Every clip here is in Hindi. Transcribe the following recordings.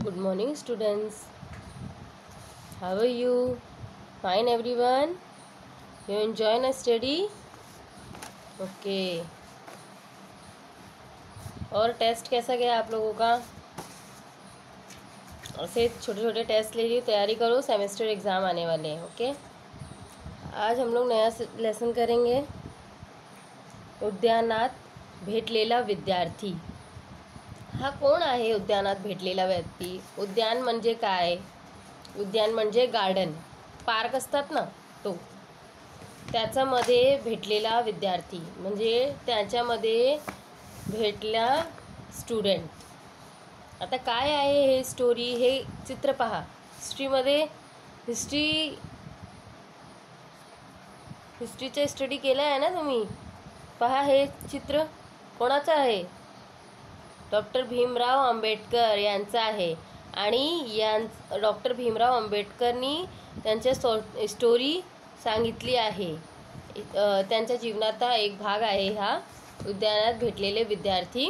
Good morning, students. How are you? Fine, everyone. You enjoy the study? Okay. और टेस्ट कैसा गया आप लोगों का? ऐसे छोटे छोटे टेस्ट ले लीजिए, तैयारी करो, सेमेस्टर एग्ज़ाम आने वाले हैं. ओके. आज हम लोग नया लेसन करेंगे. उद्यानात भेटलेला विद्यार्थी. हा कोण आहे उद्यानात भेटलेला व्यक्ती? उद्यान म्हणजे काय? उद्यान म्हणजे गार्डन, पार्क असतात ना, तो. त्याच्यामध्ये भेटलेला विद्यार्थी म्हणजे त्याच्यामध्ये भेटला स्टुडंट. आता काय आहे हे स्टोरी? हे चित्र पहा. हिस्ट्रीचा स्टडी केला आहे ना तुम्ही? पहा, हे चित्र कोणाचं आहे? डॉक्टर भीमराव आंबेडकर यांचं आहे. आणि डॉक्टर भीमराव आंबेडकरनी त्यांच्या स्टोरी सांगितली आहे. त्यांच्या जीवनाचा एक भाग आहे हा उद्यानात भेटलेले विद्यार्थी.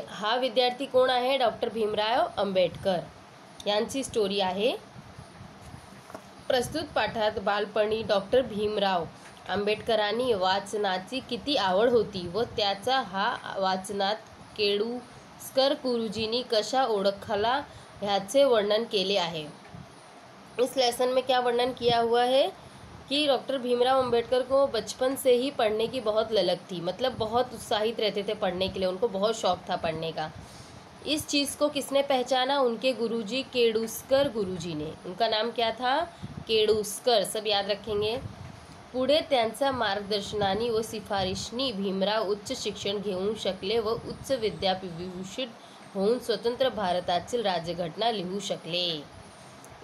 हा विद्यार्थी कोण आहे? डॉक्टर भीमराव आंबेडकर यांची स्टोरी आहे. प्रस्तुत पाठात बालपणी डॉक्टर भीमराव आंबेडकरांनी वाचनाची किती आवड होती व त्याचा हा वाचनात केळुस्कर गुरुजींनी कशा ओळखला ह्याचे वर्णन केले आहे. इस लेसन में क्या वर्णन किया हुआ है कि डॉक्टर भीमराव अंबेडकर को बचपन से ही पढ़ने की बहुत ललक थी. मतलब बहुत उत्साहित रहते थे पढ़ने के लिए, उनको बहुत शौक था पढ़ने का. इस चीज़ को किसने पहचाना? उनके गुरुजी केळुस्कर गुरुजी ने. उनका नाम क्या था? केळुस्कर. सब याद रखेंगे. पुढे त्यांच्या मार्गदर्शनाने व शिफारशीने भीमराव उच्च शिक्षण घेऊ शकले व उच्च विद्याविभूषित होऊन स्वतंत्र भारताची राज्यघटना लिहू शकले.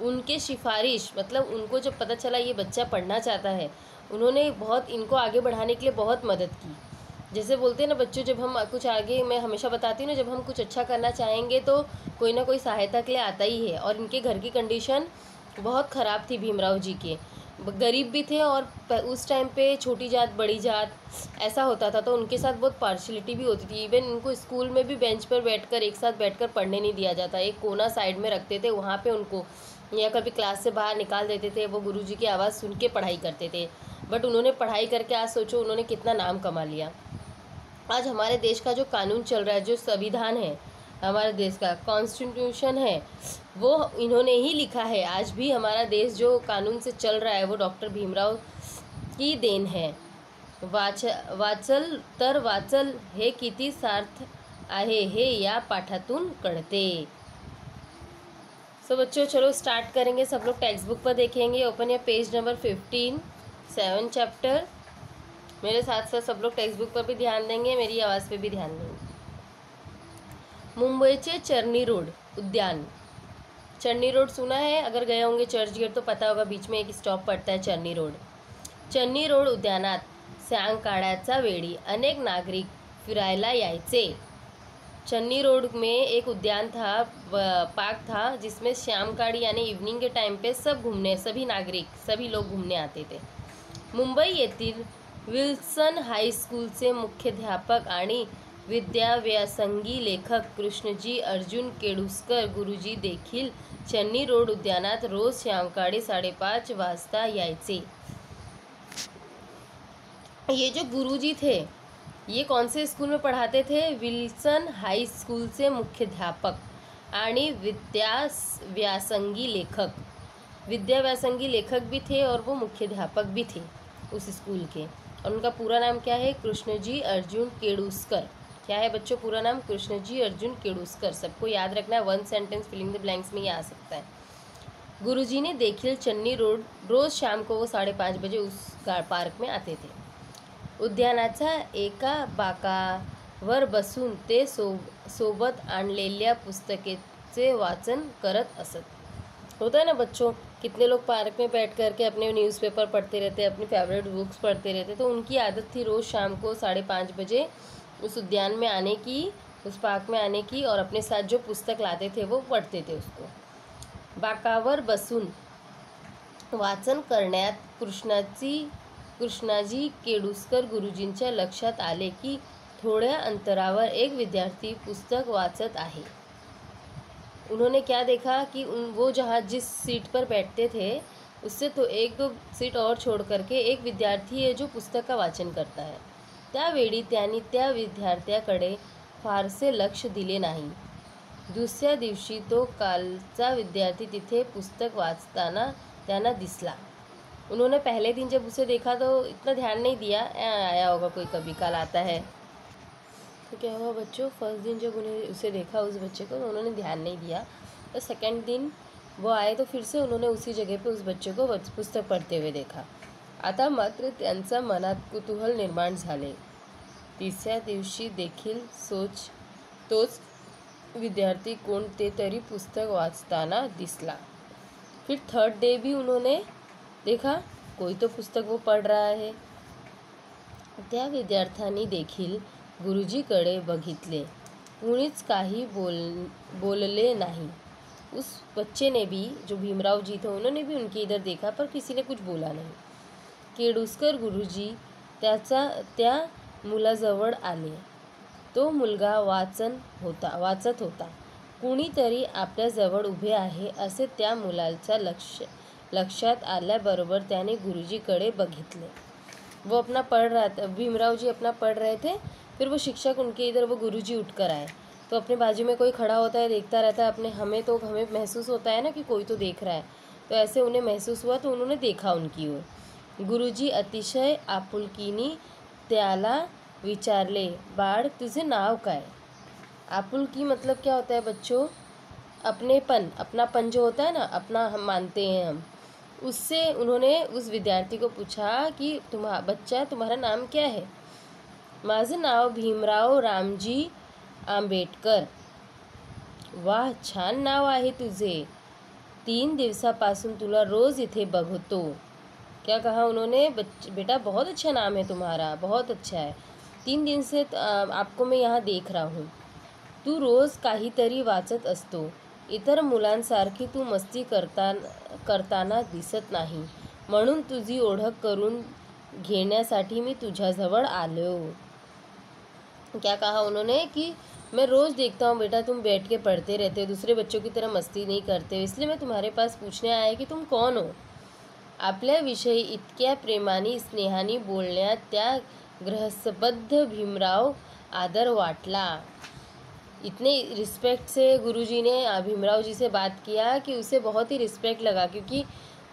उनके सिफारिश मतलब उनको जब पता चला ये बच्चा पढ़ना चाहता है, उन्होंने बहुत इनको आगे बढ़ाने के लिए बहुत मदद की. जैसे बोलते हैं ना बच्चों, जब हम कुछ आगे, मैं हमेशा बताती हूँ ना, जब हम कुछ अच्छा करना चाहेंगे तो कोई ना कोई सहायता के लिए आता ही है. और इनके घर की कंडीशन बहुत ख़राब थी भीमराव जी के. गरीब भी थे और उस टाइम पे छोटी जात बड़ी जात ऐसा होता था, तो उनके साथ बहुत पार्शलिटी भी होती थी. इवन इनको स्कूल में भी बेंच पर बैठकर एक साथ बैठकर पढ़ने नहीं दिया जाता. एक कोना साइड में रखते थे, वहाँ पे उनको, या कभी क्लास से बाहर निकाल देते थे. वो गुरुजी की आवाज़ सुन के पढ़ाई करते थे. बट उन्होंने पढ़ाई करके आज सोचो उन्होंने कितना नाम कमा लिया. आज हमारे देश का जो कानून चल रहा है, जो संविधान है हमारे देश का, कॉन्स्टिट्यूशन है, वो इन्होंने ही लिखा है. आज भी हमारा देश जो कानून से चल रहा है वो डॉक्टर भीमराव की देन है. वाचल तर वाचल हे किती सार्थ आहे हे या पाठातून कळते. सो बच्चों चलो स्टार्ट करेंगे. सब लोग टेक्स्ट बुक पर देखेंगे. ओपन या पेज नंबर 15, 7 चैप्टर. मेरे साथ साथ सब लोग टेक्स्ट बुक पर भी ध्यान देंगे, मेरी आवाज़ पे भी ध्यान देंगे. मुंबईचे चर्नी रोड उद्यान. चर्नी रोड सुना है? अगर गए होंगे चर्चगेट तो पता होगा, बीच में एक स्टॉप पड़ता है चर्नी रोड. चर्नी रोड उद्यानात सायंकाळच्या वेळी अनेक नागरिक फिरायला यायचे. चन्नी रोड में एक उद्यान था, पार्क था, जिसमें शामकाड़ी यानी इवनिंग के टाइम पे सभी नागरिक, सभी लोग घूमने आते थे. मुंबई येथील विल्सन हायस्कूलचे मुख्याध्यापक आणि विद्याव्यासंगी लेखक कृष्णजी अर्जुन केळुस्कर गुरुजी देखील चन्नी रोड उद्यानात रोज सायंकाळी 5:30 वाजता यायचे. ये जो गुरुजी थे ये कौन से स्कूल में पढ़ाते थे? विल्सन हाई स्कूल से मुख्याध्यापक आणि विद्याव्यासंगी लेखक भी थे और वो मुख्याध्यापक भी थे उस स्कूल के. और उनका पूरा नाम क्या है? कृष्णजी अर्जुन केळुस्कर. क्या है बच्चों पूरा नाम? कृष्णजी अर्जुन केळुस्कर. सबको याद रखना है. 1 सेंटेंस फिलिंग द ब्लैंक्स में ये आ सकता है. गुरुजी ने देखील चन्नी रोड रोज शाम को वो 5:30 बजे उस पार्क में आते थे. उद्यानाच्या एका बाकावर बसून ते सोबत आणलेल्या पुस्तकेचे वाचन करत असत. होता है ना बच्चों, कितने लोग पार्क में बैठ करके अपने न्यूज़पेपर पढ़ते रहते, अपनी फेवरेट बुक्स पढ़ते रहते. तो उनकी आदत थी रोज़ शाम को 5:30 बजे उस उद्यान में आने की, उस पार्क में आने की, और अपने साथ जो पुस्तक लाते थे वो पढ़ते थे उसको. बाकावर बसून वाचन करण्यात कृष्णाजी केळुस्कर गुरुजींच्या लक्षात आले की थोड्या अंतरावर एक विद्यार्थी पुस्तक वाचत आहे. उन्होंने क्या देखा कि वो जहाँ जिस सीट पर बैठते थे उससे तो एक दो सीट और छोड़ करके एक विद्यार्थी है जो पुस्तक का वाचन करता है. त्यावेळी त्यांनी त्या विद्यार्थ्याकडे फारसे लक्ष दिले नाही. दुसऱ्या दिवशी तो कालचा विद्यार्थी तिथे पुस्तक वाचताना त्यांना दिसला. उन्होंने पहले दिन जब उसे देखा तो इतना ध्यान नहीं दिया, आया होगा कोई कभी काल आता है. तो क्या हुआ बच्चों, फर्स्ट दिन जब उन्हें उसे देखा उस बच्चे को तो उन्होंने ध्यान नहीं दिया. तो सेकंड दिन वो आए तो फिर से उन्होंने उसी जगह पे उस बच्चे को पुस्तक पढ़ते हुए देखा. आता मात्र त्यांचा मनात कुतूहल निर्माण झाले. तिसऱ्या दिवशी देखील तोच विद्यार्थी कोणते तरी पुस्तक वाचताना दिसला. फिर थर्ड डे भी उन्होंने देखा कोई तो पुस्तक वो पढ़ रहा है. त्या विद्यार्थ्यांनी देखील गुरुजीकडे बघितले. कुणीच काही बोलले नहीं. उस बच्चे ने भी, जो भीमराव जी थे, उन्होंने भी उनके इधर देखा पर किसी ने कुछ बोला नहीं. केडुस्कर गुरुजी त्या मुलाजवळ आले. तो मुलगा वाचत होता. कुणीतरी आपल्याजवळ उभे आहे असे त्या मुलाच्या लक्षात आल्याबरोबर त्याने गुरुजीकडे बघितले. वो अपना पढ़ रहा था, भीमराव जी अपना पढ़ रहे थे. फिर वो शिक्षक उनके इधर, वो गुरुजी उठकर आए. तो अपने बाजू में कोई खड़ा होता है, देखता रहता है, हमें महसूस होता है ना कि कोई तो देख रहा है. तो ऐसे उन्हें महसूस हुआ तो उन्होंने देखा उनकी ओर. गुरुजी अतिशय आपुलकीने त्याला विचारले, बाळ तुझे नाव काय. आपुलकी मतलब क्या होता है बच्चों, अपनेपन, अपनापन जो होता है ना, अपना हम मानते हैं हम. उससे उन्होंने उस विद्यार्थी को पूछा कि बच्चा तुम्हारा नाम क्या है. माझं नाव भीमराव रामजी आंबेडकर. वाह, छान नाव आहे तुझे. 3 दिवसापासून तुला रोज इथे बघतो. क्या कहा उन्होंने, बेटा बहुत अच्छा नाम है तुम्हारा, बहुत अच्छा है. 3 दिन से आपको मैं यहाँ देख रहा हूँ. तू रोज काहीतरी वाचत असतो. इतर मुलांसारखी तू मस्ती करताना दिसत नाही. म्हणून तुझी ओळख करून घेण्यासाठी मी तुझ्याजवळ आलो. क्या कहा उन्होंने कि मैं रोज़ देखता हूँ बेटा तुम बैठ के पढ़ते रहते हो, दूसरे बच्चों की तरह मस्ती नहीं करते हो, इसलिए मैं तुम्हारे पास पूछने आया कि तुम कौन हो. आपल्याविषयी इतक्या प्रेमाने स्नेहाने बोलण्यात त्या गृहस्थबद्ध भीमराव आदर वाटला. इतने रिस्पेक्ट से गुरुजी ने भीमराव जी से बात किया कि उसे बहुत ही रिस्पेक्ट लगा, क्योंकि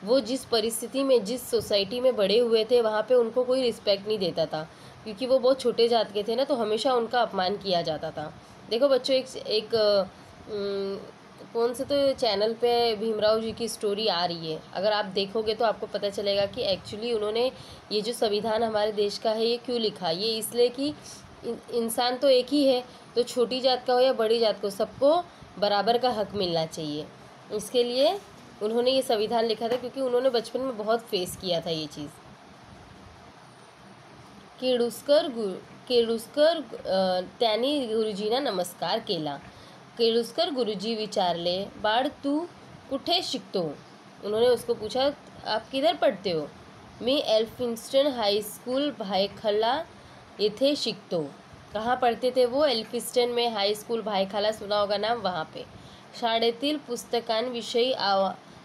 वो जिस परिस्थिति में, जिस सोसाइटी में बड़े हुए थे वहाँ पे उनको कोई रिस्पेक्ट नहीं देता था, क्योंकि वो बहुत छोटे जात के थे ना, तो हमेशा उनका अपमान किया जाता था. देखो बच्चों, एक कौन से तो चैनल पे भीमराव जी की स्टोरी आ रही है. अगर आप देखोगे तो आपको पता चलेगा कि एक्चुअली उन्होंने ये जो संविधान हमारे देश का है ये क्यों लिखा. ये इसलिए कि इंसान तो एक ही है, तो छोटी जात का हो या बड़ी जात को, सबको बराबर का हक मिलना चाहिए. इसके लिए उन्होंने ये संविधान लिखा था, क्योंकि उन्होंने बचपन में बहुत फेस किया था ये चीज़. केडुस्कर त्यांनी गुरुजींना नमस्कार केला. केडुस्कर गुरुजी विचारले, बाळ तू कुठे शिकतो. उन्होंने उसको पूछा आप किधर पढ़ते हो. मी एल्फिन्स्टन हाईस्कूल भायखला येथे शिकतो. कहाँ पढ़ते थे वो, एल्फिन्स्टन में हाई स्कूल भायखला, सुना होगा नाम, वहाँ पे. शाळेतील पुस्तकांविषयी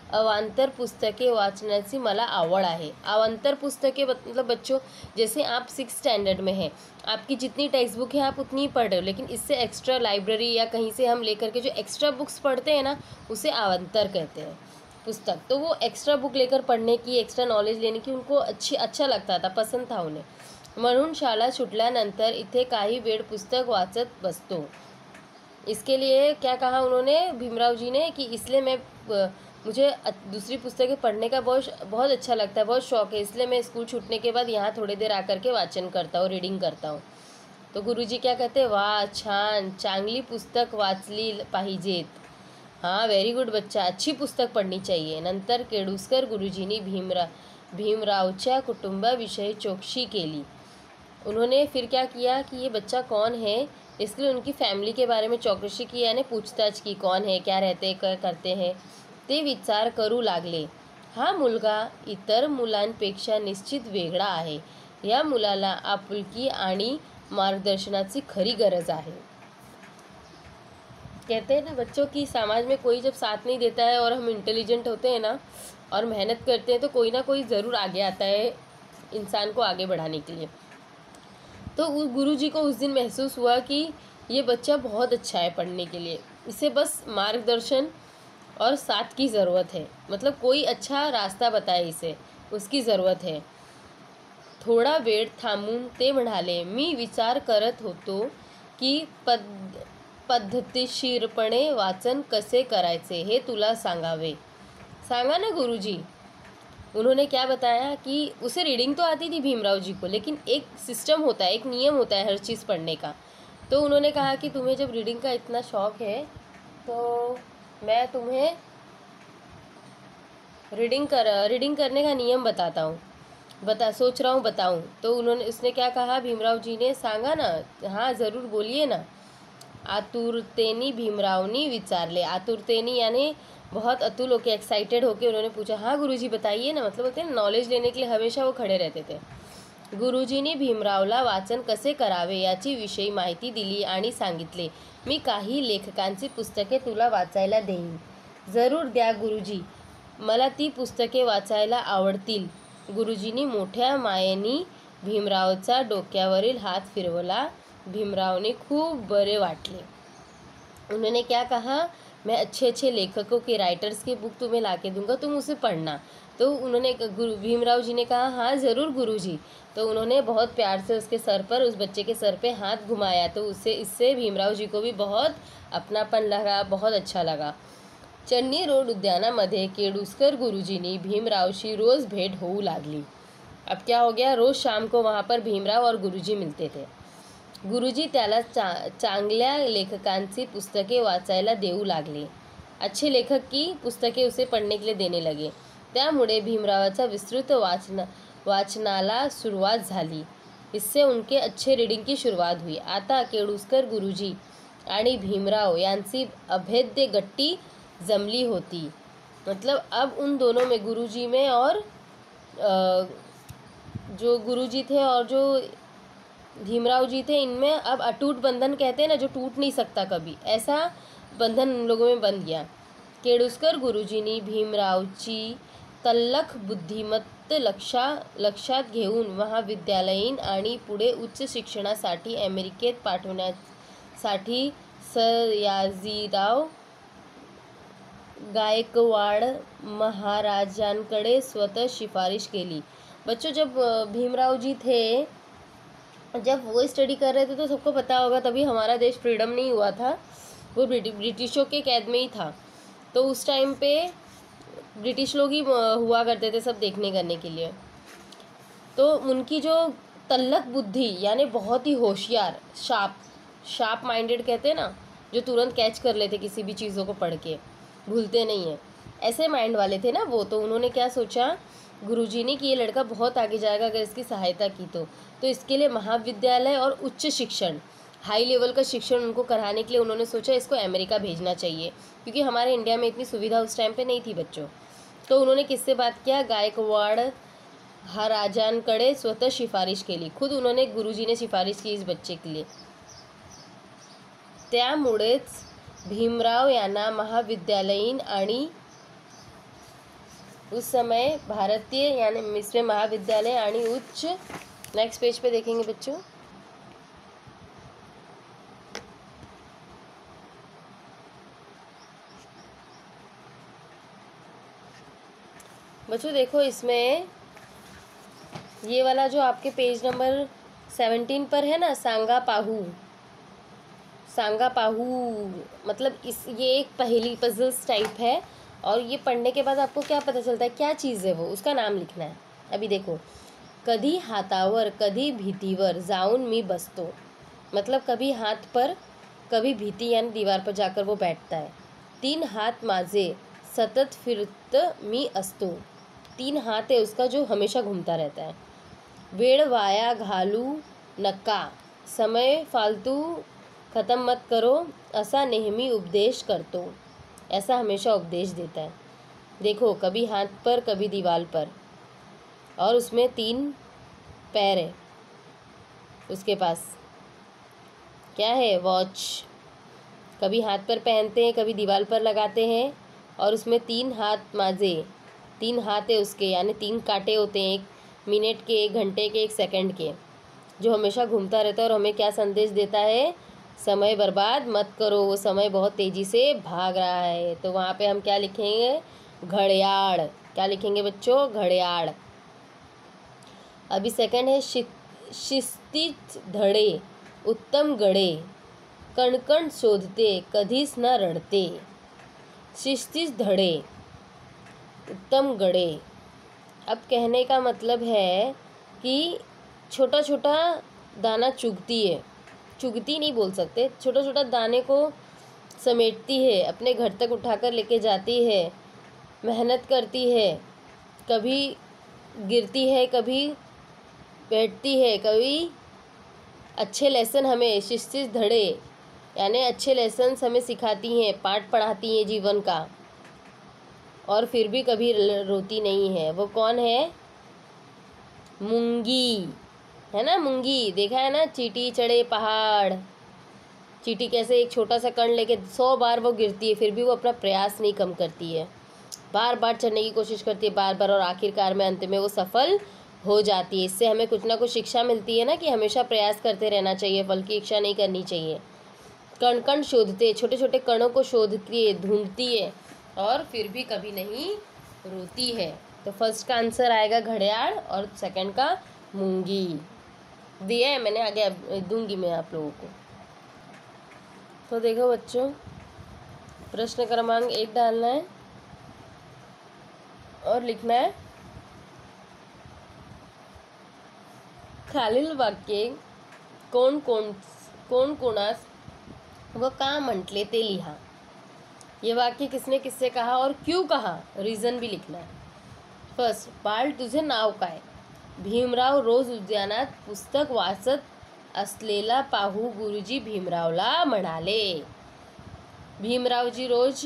अवांतर पुस्तके वाचण्याची मला आवड आहे. अवांतर पुस्तके मतलब बच्चों, जैसे आप 6th स्टैंडर्ड में हैं, आपकी जितनी टेक्स्ट बुक है आप उतनी ही पढ़ रहे हो, लेकिन इससे एक्स्ट्रा लाइब्रेरी या कहीं से हम लेकर के जो एक्स्ट्रा बुक्स पढ़ते हैं ना, उसे अवांतर कहते हैं पुस्तक. तो वो एक्स्ट्रा बुक लेकर पढ़ने की, एक्स्ट्रा नॉलेज लेने की उनको अच्छा लगता था, पसंद था उन्हें. म्हणून शाळा सुटल्यानंतर इथे काही वेळ पुस्तक वाचत बसतो. इसके लिए क्या कहा उन्होंने, भीमराव जी ने, कि इसलिए मुझे दूसरी पुस्तकें पढ़ने का बहुत अच्छा लगता है, बहुत शौक़ है, इसलिए मैं स्कूल छूटने के बाद यहाँ थोड़ी देर आकर के वाचन करता हूँ, रीडिंग करता हूँ. तो गुरुजी क्या कहते हैं, वाह छान, चांगली पुस्तक वाचली पाहिजेत. हाँ, वेरी गुड बच्चा, अच्छी पुस्तक पढ़नी चाहिए. नंतर केडुस्कर गुरुजींनी भीमरावच्या कुटुंबाविषयी चौकशी केली. उन्होंने फिर क्या किया कि ये बच्चा कौन है, इसके लिए उनकी फैमिली के बारे में चौकशी की, यानी पूछताछ की, कौन है, क्या रहते, क्या करते हैं. ते विचार करू लागले. हा मुलगा इतर मुलांपेक्षा निश्चित वेगळा आहे. या मुलाला आपुलकी आणि मार्गदर्शनाची खरी गरज आहे. कहते हैं ना बच्चों की, समाज में कोई जब साथ नहीं देता है और हम इंटेलिजेंट होते हैं ना और मेहनत करते हैं तो कोई ना कोई ज़रूर आगे आता है इंसान को आगे बढ़ाने के लिए। तो उस गुरुजी को उस दिन महसूस हुआ कि ये बच्चा बहुत अच्छा है पढ़ने के लिए, इसे बस मार्गदर्शन और साथ की ज़रूरत है, मतलब कोई अच्छा रास्ता बताए इसे, उसकी ज़रूरत है। थोडा वेळ थांबून ते म्हणाले, मी विचार करत होतो की पद्धतशीरपणे वाचन कसे करायचे हे तुला सांगावे। सांगा ना गुरुजी। उन्होंने क्या बताया कि उसे रीडिंग तो आती थी भीमराव जी को, लेकिन एक सिस्टम होता है, एक नियम होता है हर चीज़ पढ़ने का। तो उन्होंने कहा कि तुम्हें जब रीडिंग का इतना शौक है तो मैं तुम्हें रीडिंग करने का नियम बताता हूँ, सोच रहा हूँ बताऊँ। तो उसने क्या कहा, भीमराव जी ने, सांगा ना। हाँ ज़रूर बोलिए ना। आतुरतेनी भीमरावनी विचारले। आतुरतेनी यानी बहुत अतुल होके, एक्साइटेड होके उन्होंने पूछा। हाँ गुरुजी बताइए ना, मतलब बोलते हैं नॉलेज लेने के लिए हमेशा वो खड़े रहते थे। गुरुजींनी भीमरावला वाचन कसे करावे याची विषयी माहिती दिली आणि सांगितले, मी काही लेखकांची पुस्तके तुला वाचायला देईन। जरूर द्या गुरुजी, मला ती पुस्तके वाचायला आवडतील। गुरुजींनी मोठ्या मायेने भीमरावचा डोक्यावरील हात फिरवला। भीमरावने खूब बरे वाटले। उन्होंने क्या कहा, मैं अच्छे अच्छे लेखकों के, राइटर्स के बुक तुम्हें ला के दूंगा, तुम उसे पढ़ना। तो उन्होंने भीमराव जी ने कहा, हाँ ज़रूर गुरुजी। तो उन्होंने बहुत प्यार से उसके सर पर, उस बच्चे के सर पे हाथ घुमाया। तो इससे भीमराव जी को भी बहुत अपनापन लगा, बहुत अच्छा लगा। चन्नी रोड उद्यानामध्ये केडुस्कर गुरुजींनी भीमरावशी रोज़ भेंट होऊ लागली। अब क्या हो गया, रोज़ शाम को वहाँ पर भीमराव और गुरुजी मिलते थे। गुरुजी त्याला चांगल्या लेखकांची पुस्तके वाचायला देऊ लागले। अच्छे लेखक की पुस्तकें उसे पढ़ने के लिए देने लगे। त्यामुळे भीमरावाचा विस्तृत वाचनाला सुरुवात झाली। इससे उनके अच्छे रीडिंग की शुरुआत हुई। आता केडुस्कर गुरुजी आणि भीमराव यांची अभेद्य गट्टी जमली होती। मतलब अब उन दोनों में, गुरुजी में और जो गुरुजी थे और जो भीमराव जी थे, इनमें अब अटूट बंधन कहते हैं ना, जो टूट नहीं सकता कभी, ऐसा बंधन उन लोगों में बन गया। केडुस्कर गुरुजींनी भीमरावची तल्लख बुद्धिमत्त लक्षात घेऊन महाविद्यालयीन आणि पुढे उच्च शिक्षणासाठी अमेरिकेत पाठवण्यासाठी सयाजीराव गायकवाड महाराजांकडे स्वतः सिफारिश केली। बच्चों, जब भीमराव जी थे, जब वो स्टडी कर रहे थे तो सबको पता होगा तभी हमारा देश फ्रीडम नहीं हुआ था, वो ब्रिटिशों के कैद में ही था। तो उस टाइम पे ब्रिटिश लोग ही हुआ करते थे सब देखने करने के लिए। तो उनकी जो तल्लख बुद्धि, यानी बहुत ही होशियार, शार्प माइंडेड कहते हैं ना, जो तुरंत कैच कर लेते किसी भी चीज़ों को पढ़ के, भूलते नहीं हैं, ऐसे माइंड वाले थे ना वो। तो उन्होंने क्या सोचा गुरुजी ने कि ये लड़का बहुत आगे जाएगा अगर इसकी सहायता की तो इसके लिए महाविद्यालय और उच्च शिक्षण, हाई लेवल का शिक्षण उनको कराने के लिए उन्होंने सोचा इसको अमेरिका भेजना चाहिए, क्योंकि हमारे इंडिया में इतनी सुविधा उस टाइम पे नहीं थी बच्चों। तो उन्होंने किससे बात किया, गायकवाड़ महाराजांकडे स्वतः सिफारिश केली। खुद उन्होंने, गुरुजी ने सिफारिश की इस बच्चे के लिए। त्यामुळेच भीमराव यांना महाविद्यालयीन आणि उस समय भारतीय, यानी इसमें महाविद्यालय आणि उच्च, नेक्स्ट पेज पे देखेंगे बच्चों। बच्चों देखो, इसमें ये वाला जो आपके पेज नंबर 17 पर है ना, सांगा पाहू, मतलब ये एक पहेली, पजल्स टाइप है। और ये पढ़ने के बाद आपको क्या पता चलता है, क्या चीज़ है वो, उसका नाम लिखना है। अभी देखो, कधी हातावर कधी भीतीवर जाऊन मी बसतो, मतलब कभी हाथ पर कभी भीती यानी दीवार पर जाकर वो बैठता है। 3 हात माझे सतत फिरत मी असतो, 3 हाथ है उसका जो हमेशा घूमता रहता है। वेळ वाया घालू नका, समय फालतू ख़त्म मत करो, ऐसा नेहमी उपदेश करतो, ऐसा हमेशा उपदेश देता है। देखो, कभी हाथ पर कभी दीवार पर, और उसमें 3 पैर है, उसके पास क्या है, वॉच। कभी हाथ पर पहनते हैं, कभी दीवार पर लगाते हैं, और उसमें 3 हाथ माजे, 3 हाथ है उसके, यानी 3 कांटे होते हैं, 1 मिनट के, 1 घंटे के, 1 सेकंड के, जो हमेशा घूमता रहता है और हमें क्या संदेश देता है, समय बर्बाद मत करो, वो समय बहुत तेज़ी से भाग रहा है। तो वहाँ पे हम क्या लिखेंगे, घड़ियाल। क्या लिखेंगे बच्चों, घड़ियाल। अभी सेकंड है शिस्तीच धड़े उत्तम गड़े, कण कण शोधते कधीच न रडते। शिस्तीच धड़े उत्तम गड़े। अब कहने का मतलब है कि छोटा छोटा दाना चुगती है, चुगती नहीं बोल सकते, छोटा छोटा दाने को समेटती है, अपने घर तक उठाकर लेके जाती है, मेहनत करती है, कभी गिरती है, कभी बैठती है, कभी अच्छे लेसन हमें शिस्तीच धड़े यानी अच्छे लेसन हमें सिखाती हैं, पाठ पढ़ाती हैं जीवन का, और फिर भी कभी रोती नहीं है। वो कौन है, मूंगी, है ना, मूंगी। देखा है ना, चींटी चढ़े पहाड़, चींटी कैसे एक छोटा सा कण लेके 100 बार वो गिरती है, फिर भी वो अपना प्रयास नहीं कम करती है, बार बार चढ़ने की कोशिश करती है, बार बार, और आखिरकार में अंत में वो सफल हो जाती है। इससे हमें कुछ ना कुछ शिक्षा मिलती है ना, कि हमेशा प्रयास करते रहना चाहिए, फल की इच्छा नहीं करनी चाहिए। कण कण शोधते, छोटे छोटे कणों को शोधती है, ढूंढती है, और फिर भी कभी नहीं रोती है। तो फर्स्ट का आंसर आएगा घड़ियाल, और सेकंड का मूंगी। दिया है मैंने, आगे दूंगी मैं आप लोगों को। तो देखो बच्चों, प्रश्न क्रमांक 1 डालना है और लिखना है, खालील वाक्ये कोण कोणास व का म्हटले ते लिहा। ये वाक्य किसने किससे कहा और क्यों कहा, रीजन भी लिखना है। फर्स्ट, बाळ तुझे नाव काय? भीमराव रोज उद्यानात पुस्तक वाचत असलेला पाहू गुरुजी भीमरावला म्हणाले। भीमरावजी रोज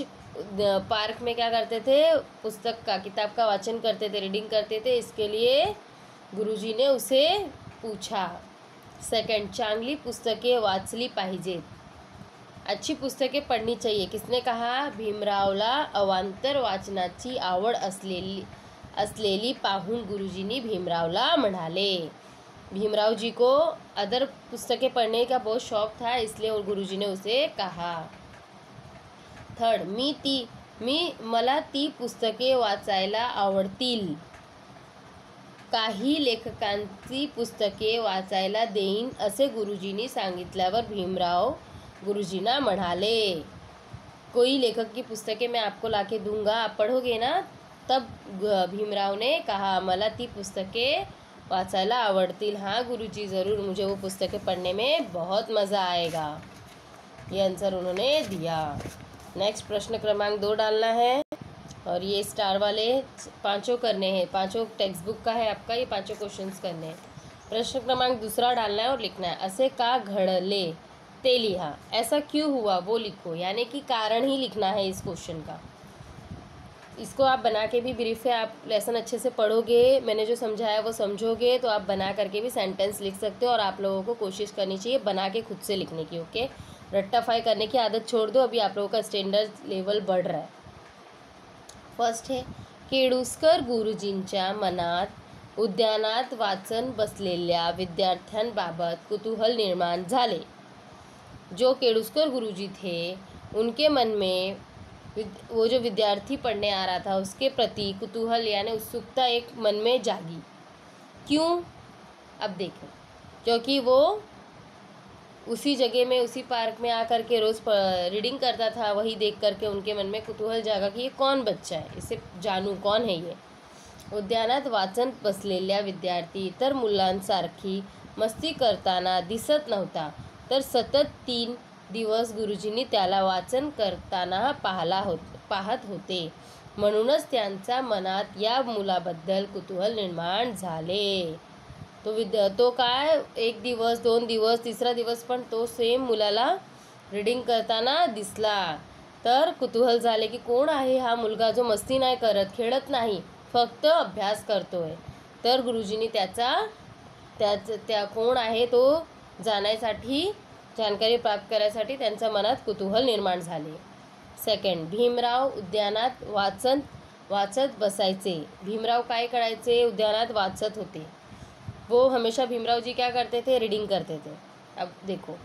पार्क में क्या करते थे, पुस्तक का, किताब का वाचन करते थे, रीडिंग करते थे, इसके लिए गुरुजी ने उसे पूछा। सेकंड, चांगली पुस्तके वाचली पाहिजेत, अच्छी पुस्तकें पढ़नी चाहिए। किसने कहा, भीमरावला अवांतर वाचनाची आवड असलेली पाहून गुरुजींनी भीमरावला म्हणाले। भीमराव जी को अदर पुस्तकें पढ़ने का बहुत शौक था, इसलिए और गुरुजी ने उसे कहा। थर्ड, मला ती पुस्तके वाचायला आवडतील, काही लेखकांची पुस्तके वाचायला देईन असे गुरुजींनी सांगितल्यावर भीमराव गुरुजीना म्हणाले। कोई लेखक की पुस्तकें मैं आपको लाके दूंगा, आप पढ़ोगे ना, तब भीमराव ने कहा मला ती पुस्तकें वाचायला आवडतील, हाँ गुरुजी ज़रूर, मुझे वो पुस्तकें पढ़ने में बहुत मज़ा आएगा। ये आंसर उन्होंने दिया। नेक्स्ट प्रश्न क्रमांक 2 डालना है, और ये स्टार वाले 5 करने हैं, 5 टेक्स्ट बुक का है आपका, ये 5 क्वेश्चंस करने हैं। प्रश्न क्रमांक 2 डालना है और लिखना है, असे का घडले ते लिहा। ऐसा क्यों हुआ वो लिखो, यानी कि कारण ही लिखना है इस क्वेश्चन का। इसको आप बना के भी ब्रीफ है, आप लेसन अच्छे से पढ़ोगे, मैंने जो समझाया वो समझोगे, तो आप बना करके भी सेंटेंस लिख सकते हो। और आप लोगों को कोशिश करनी चाहिए बना के खुद से लिखने की, ओके। रट्टाफाई करने की आदत छोड़ दो, अभी आप लोगों का स्टैंडर्ड लेवल बढ़ रहा है। फर्स्ट है, केळुस्कर गुरुजींच्या मनात उद्यानात वाचन बसलेल्या विद्यार्थ्यांबाबत कुतूहल निर्माण झाले। जो केळुस्कर गुरुजी थे, उनके मन में वो जो विद्यार्थी पढ़ने आ रहा था उसके प्रति कुतूहल यानी उत्सुकता एक मन में जागी। क्यों, अब देखें, क्योंकि वो उसी जगह में, उसी पार्क में आकर के रोज़ रीडिंग करता था, वही देख करके उनके मन में कुतूहल जागा कि ये कौन बच्चा है, इसे जानूं कौन है ये। उद्यानात वाचन बसलेल्या विद्यार्थी इतर मुलांसारखी मस्ती करताना दिसत नव्हता, तर सतत 3 दिवस गुरुजींनी त्याला वाचन करताना पाहत होते, म्हणूनच त्यांच्या मनात या मुलाबद्दल कुतूहल निर्माण झाले। तो काय 1 दिवस, 2 दिवस, 3रा दिवस पण तो सेम मुलाला रीडिंग करताना दिसला, तर कुतूहल झाले की कोण आहे हा मुलगा जो मस्ती नाही करत, खेळत नाही, फक्त अभ्यास करतोय। तर गुरुजींनी त्या कोण आहे तो जाण्यासाठी जानकारी प्राप्त करण्यासाठी त्यांच्या मनात कुतूहल निर्माण झाले. सेकंड, भीमराव उद्यानात वाचत बसायचे. भीमराव काय करायचे? उद्यानात वाचत होते. वो हमेशा भीमराव जी क्या करते थे? रीडिंग करते थे. अब देखो,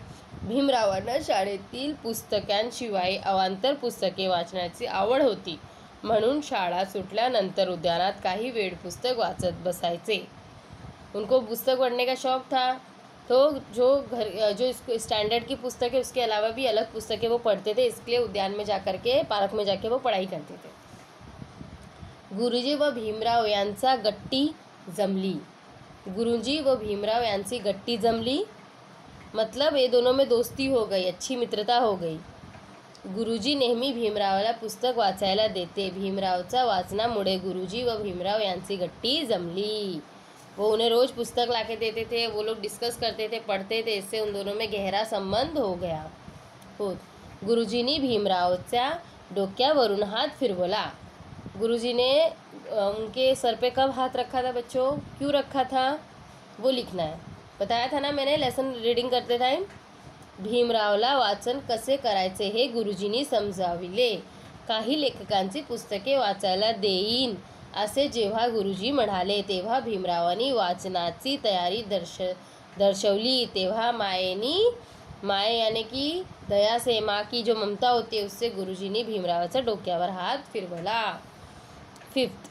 भीमरावांना शाळेतील पुस्तकांशिवाय अवांतर पुस्तके वाचण्याची आवड होती, म्हणून शाळा सुटल्यानंतर उद्यानात काही वेळ पुस्तक वाचत बसायचे. उनको पुस्तक पढ़ने का शौक था, तो जो स्टैंडर्ड की पुस्तक है उसके अलावा भी अलग पुस्तकें वो पढ़ते थे. इसलिए उद्यान में जाकर के, पार्क में जाके वो पढ़ाई करते थे. गुरुजी व भीमराव यांचा गट्टी जमली. गुरुजी व भीमराव यांची गट्टी जमली मतलब ये दोनों में दोस्ती हो गई, अच्छी मित्रता हो गई. गुरुजी नेहमी भीमरावला पुस्तक वाचायला देते. भीमरावच्या वाचनामुळे गुरुजी व भीमराव यांची गट्टी जमली. वो उन्हें रोज़ पुस्तक लाके देते थे, वो लोग डिस्कस करते थे, पढ़ते थे. इससे उन दोनों में गहरा संबंध हो गया. गुरुजींनी भीमरावच्या डोक्यावरून हात फिरवला. गुरुजी ने उनके सर पे कब हाथ रखा था बच्चों? क्यों रखा था? वो लिखना है. बताया था ना मैंने लेसन रीडिंग करते टाइम. भीमरावला वाचन कसे करायचे हे गुरुजींनी समजाविले. काही लेखकांची पुस्तके वाचायला देईन असे जेव्हा गुरुजी म्हणाले, तेव्हा भीमरावांनी वाचनाची तयारी दर्शवली. तेव्हा माये यानी की दया से, माँ की जो ममता होती है उससे गुरुजींनी भीमरावाच्या डोक्यावर हात फिरवला. फिफ्थ,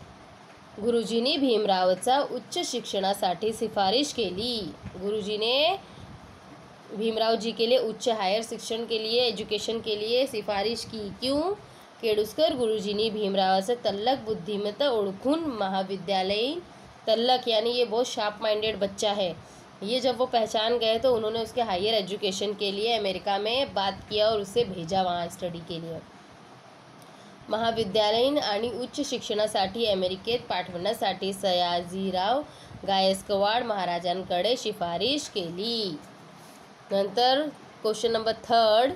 गुरुजींनी भीमरावचा उच्च शिक्षणासाठी सिफारिश केली. गुरुजी ने भीमराव जी के लिए उच्च हायर शिक्षण के लिए, एजुकेशन के लिए सिफारिश की. क्यों? केळुस्कर गुरुजींनी भीमरावाचं तल्लक बुद्धिमत्ता ओळखून महाविद्यालयीन, तल्लक यानी ये बहुत शार्प माइंडेड बच्चा है, ये जब वो पहचान गए तो उन्होंने उसके हायर एजुकेशन के लिए अमेरिका में बात किया और उसे भेजा वहाँ स्टडी के लिए. महाविद्यालयीन आणि उच्च शिक्षणासाठी अमेरिकेत पाठवण्यासाठी सयाजीराव गायकवाड महाराजांकडे शिफारिश केली. नंतर क्वेश्चन नंबर थर्ड,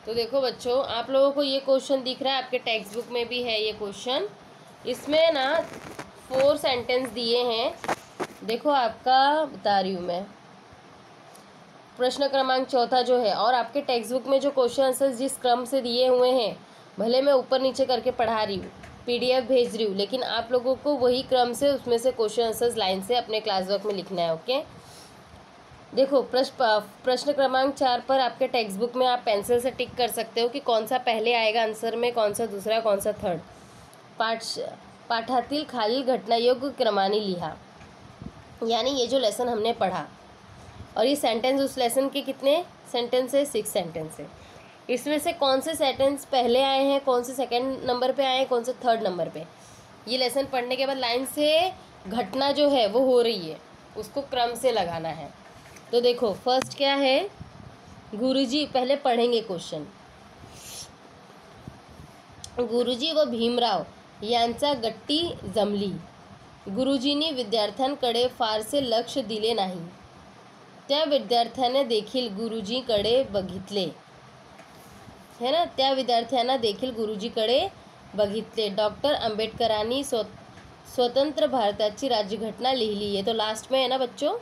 तो देखो बच्चों, आप लोगों को ये क्वेश्चन दिख रहा है, आपके टेक्स्ट बुक में भी है ये क्वेश्चन. इसमें ना 4 सेंटेंस दिए हैं. देखो आपका बता रही हूँ मैं. प्रश्न क्रमांक 4 जो है, और आपके टेक्स्ट बुक में जो क्वेश्चन आंसर्स जिस क्रम से दिए हुए हैं, भले मैं ऊपर नीचे करके पढ़ा रही हूँ, PDF भेज रही हूँ, लेकिन आप लोगों को वही क्रम से उसमें से क्वेश्चन आंसर्स लाइन से अपने क्लास वर्क में लिखना है. ओके, देखो प्रश्न क्रमांक 4 पर आपके टेक्स्ट बुक में आप पेंसिल से टिक कर सकते हो कि कौन सा पहले आएगा आंसर में, कौन सा दूसरा, कौन सा थर्ड. पाठातील खालील घटना योग्य क्रमाने लिहा. यानी ये जो लेसन हमने पढ़ा और ये सेंटेंस उस लेसन के कितने सेंटेंस है? 6 सेंटेंस है. इसमें से कौन से सेंटेंस पहले आए हैं, कौन से सेकंड नंबर पे आए हैं, कौन से थर्ड नंबर पे. ये लेसन पढ़ने के बाद लाइन से घटना जो है वो हो रही है, उसको क्रम से लगाना है. तो देखो फर्स्ट क्या है, गुरुजी, पहले पढ़ेंगे क्वेश्चन. गुरुजी व भीमराव यांचा गट्टी जमली. गुरुजींनी विद्यार्थ्यांकडे फारसे लक्ष दिले नाही. त्या विद्यार्थ्याने देखील गुरुजीकडे बघितले, है ना. त्या विद्यार्थ्यांना देखील गुरुजीकडे बघितले. डॉक्टर आंबेडकरांनी स्वतंत्र भारताची राज्यघटना लिहिली. ये तो लास्ट में है ना बच्चों.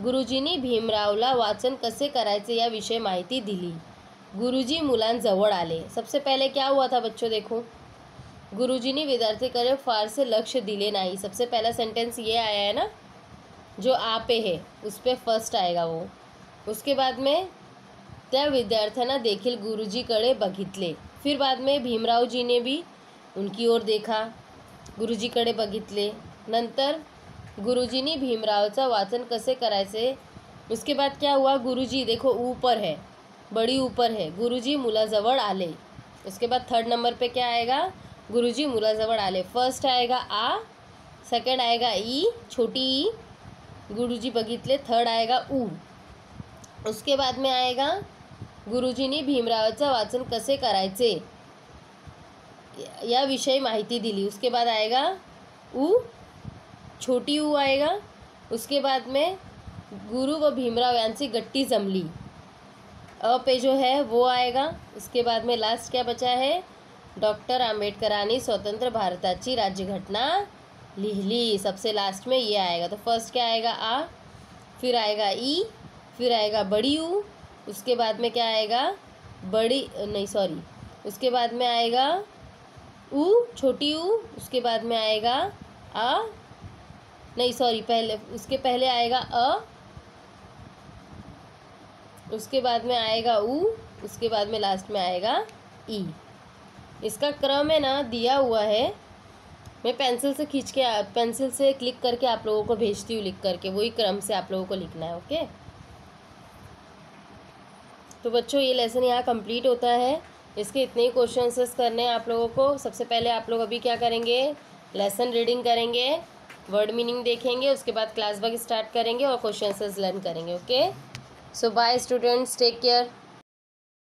गुरुजींनी भीमरावला वाचन कसे करायचे याविषयी माहिती दिली. गुरुजी मुलांजवळ आले. सबसे पहले क्या हुआ था बच्चों, देखो, गुरुजींनी विद्यार्थीकडे फारसे लक्ष दिले नाही. सबसे पहला सेंटेंस ये आया है ना, जो आ पे है उस पे फर्स्ट आएगा वो. उसके बाद में त्या विद्यार्थ्यांना देखील गुरुजीकडे बघितले. फिर बाद में भीमराव जी ने भी उनकी ओर देखा, गुरुजीकडे बघितले. नंतर गुरुजींनी भीमरावचा वाचन कसे करायचे. उसके बाद क्या हुआ, गुरुजी देखो ऊपर है, बड़ी ऊपर है. गुरुजी मुलाजवळ आले. उसके बाद थर्ड नंबर पे क्या आएगा, गुरुजी मुलाजवळ आले. फर्स्ट आएगा आ, सेकंड आएगा ई, छोटी ई, गुरुजी बघितले. थर्ड आएगा ऊ. उसके बाद में आएगा गुरुजींनी भीमरावचं वाचन कसे करायचे याविषयी माहिती दिली. उसके बाद आएगा ऊ, छोटी ऊ आएगा. उसके बाद में गुरु व भीमराव यांची गट्टी जमली. अ पे जो है वो आएगा. उसके बाद में लास्ट क्या बचा है, डॉक्टर आंबेडकरांनी स्वतंत्र भारताची राज्यघटना लिहली, सबसे लास्ट में ये आएगा। तो फर्स्ट क्या आएगा? आ, फिर आएगा ई, फिर आएगा बड़ी ऊ, उसके बाद में क्या आएगा? बड़ी नहीं सॉरी, उसके बाद में आएगा ऊ, छोटी ऊ, उसके बाद में आएगा आ, नहीं सॉरी, पहले उसके पहले आएगा अ, उसके बाद में आएगा ऊ, उसके बाद में लास्ट में आएगा ई। इसका क्रम है ना दिया हुआ है, मैं पेंसिल से खींच के पेंसिल से क्लिक करके आप लोगों को भेजती हूँ लिख करके, वही क्रम से आप लोगों को लिखना है। ओके, तो बच्चों ये लेसन यहाँ कंप्लीट होता है। इसके इतने ही क्वेश्चन आंसर्स करने हैं आप लोगों को। सबसे पहले आप लोग अभी क्या करेंगे? लेसन रीडिंग करेंगे, वर्ड मीनिंग देखेंगे, उसके बाद क्लास वर्क स्टार्ट करेंगे और क्वेश्चन आंसर्स लर्न करेंगे। ओके, सो बाय स्टूडेंट्स, टेक केयर।